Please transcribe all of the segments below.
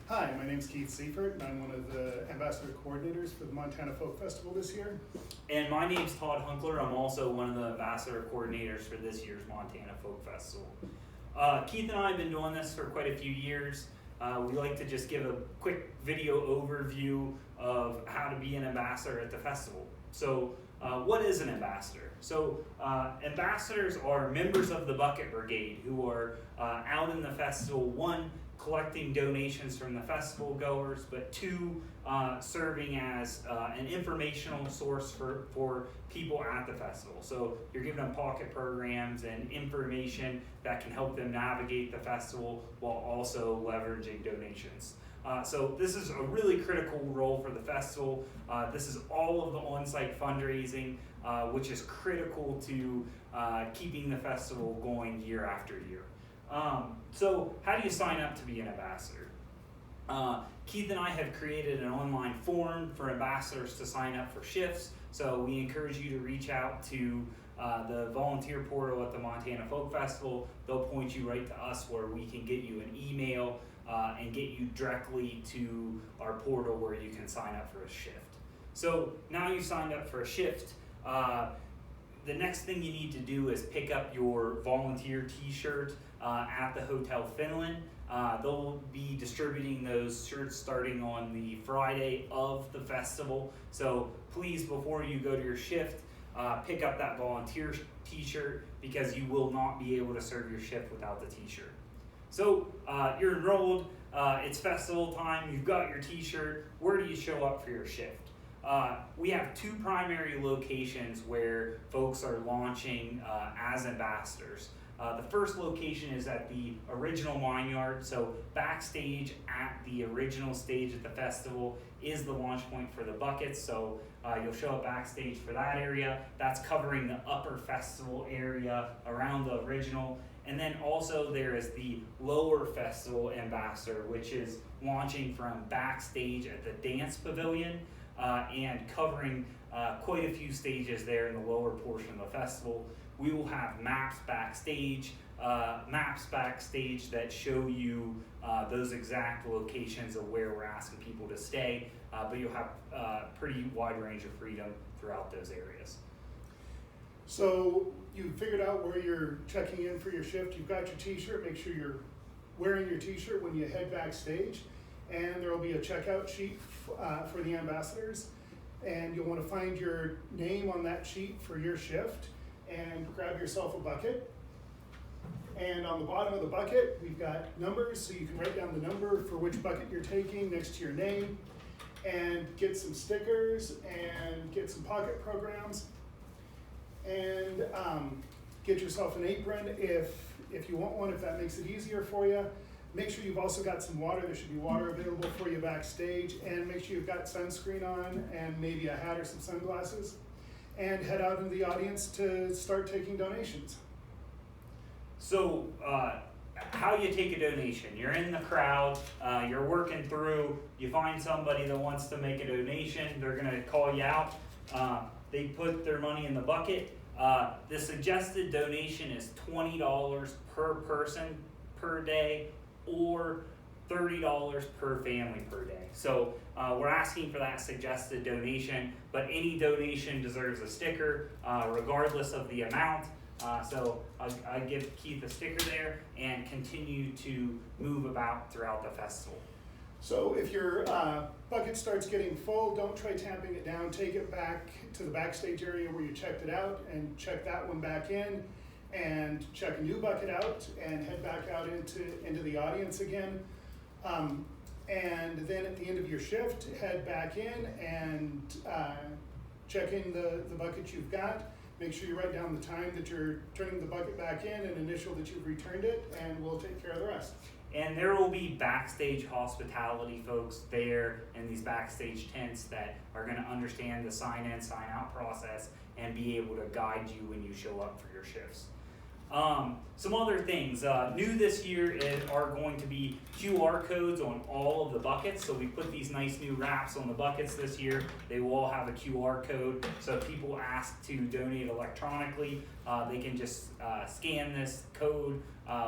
Hi, my name's Keith Seifert, and I'm one of the ambassador coordinators for the Montana Folk Festival this year. And my name's Todd Hunkler. I'm also one of the ambassador coordinators for this year's Montana Folk Festival. Keith and I have been doing this for quite a few years. We like to just give a quick video overview of how to be an ambassador at the festival. So what is an ambassador? So ambassadors are members of the Bucket Brigade who are out in the festival, one, collecting donations from the festival goers, but two, serving as an informational source for people at the festival. So you're giving them pocket programs and information that can help them navigate the festival while also leveraging donations. So this is a really critical role for the festival. This is all of the on-site fundraising, which is critical to keeping the festival going year after year. So how do you sign up to be an ambassador? Keith and I have created an online form for ambassadors to sign up for shifts. So we encourage you to reach out to the volunteer portal at the Montana Folk Festival. They'll point you right to us where we can get you an email and get you directly to our portal where you can sign up for a shift. So now you've signed up for a shift. The next thing you need to do is pick up your volunteer t-shirt at the Hotel Finland. They'll be distributing those shirts starting on the Friday of the festival. So please, before you go to your shift, pick up that volunteer t-shirt because you will not be able to serve your shift without the t-shirt. So you're enrolled, it's festival time, you've got your t-shirt. Where do you show up for your shift? We have two primary locations where folks are launching as ambassadors. The first location is at the original wine yard, so backstage at the original stage at the festival is the launch point for the buckets, so you'll show up backstage for that area. That's covering the upper festival area around the original. And then also there is the lower festival ambassador, which is launching from backstage at the Dance Pavilion and covering quite a few stages there in the lower portion of the festival. We will have maps backstage that show you those exact locations of where we're asking people to stay, but you'll have a pretty wide range of freedom throughout those areas. So you figured out where you're checking in for your shift, you've got your t-shirt, make sure you're wearing your t-shirt when you head backstage, and there will be a checkout sheet for the ambassadors, and you'll want to find your name on that sheet for your shift and grab yourself a bucket. And on the bottom of the bucket, we've got numbers, so you can write down the number for which bucket you're taking next to your name, and get some stickers and get some pocket programs, and get yourself an apron if you want one, if that makes it easier for you. Make sure you've also got some water. There should be water available for you backstage, and make sure you've got sunscreen on and maybe a hat or some sunglasses, and head out into the audience to start taking donations. So how you take a donation? You're in the crowd, you're working through, you find somebody that wants to make a donation, they're gonna call you out, they put their money in the bucket. The suggested donation is $20 per person per day or $30 per family per day. So we're asking for that suggested donation, but any donation deserves a sticker regardless of the amount. So I give Keith a sticker there and continue to move about throughout the festival. So if your bucket starts getting full, don't try tamping it down. Take it back to the backstage area where you checked it out and check that one back in, and check a new bucket out and head back out into the audience again. And then at the end of your shift, head back in and check in the bucket you've got. Make sure you write down the time that you're turning the bucket back in and initial that you've returned it, and we'll take care of the rest. And there will be backstage hospitality folks there in these backstage tents that are going to understand the sign-in, sign-out process and be able to guide you when you show up for your shifts. Some other things, new this year are going to be QR codes on all of the buckets. So we put these nice new wraps on the buckets this year. They will all have a QR code. So if people ask to donate electronically, they can just scan this code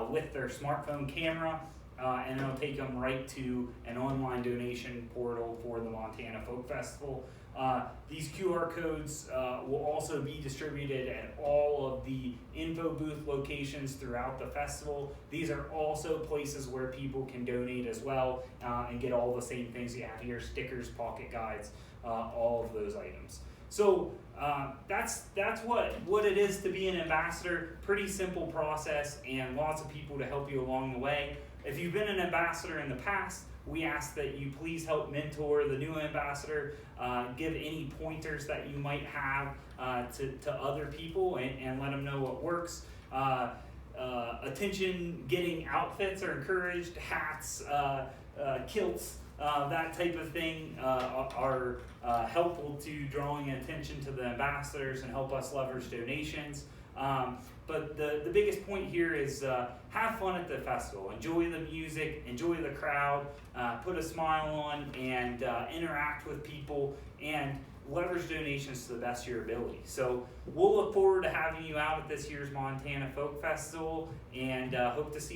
with their smartphone camera and it'll take them right to an online donation portal for the Montana Folk Festival. These QR codes will also be distributed at all of the info booth locations throughout the festival. These are also places where people can donate as well and get all the same things you have here: stickers, pocket guides, all of those items. So that's what it is to be an ambassador. Pretty simple process, and lots of people to help you along the way. If you've been an ambassador in the past, we ask that you please help mentor the new ambassador, give any pointers that you might have to other people, and let them know what works. Attention getting outfits are encouraged, hats, kilts, that type of thing are helpful to drawing attention to the ambassadors and help us leverage donations. But the biggest point here is have fun at the festival. Enjoy the music, enjoy the crowd, put a smile on, and interact with people, and leverage donations to the best of your ability. So we'll look forward to having you out at this year's Montana Folk Festival, and hope to see you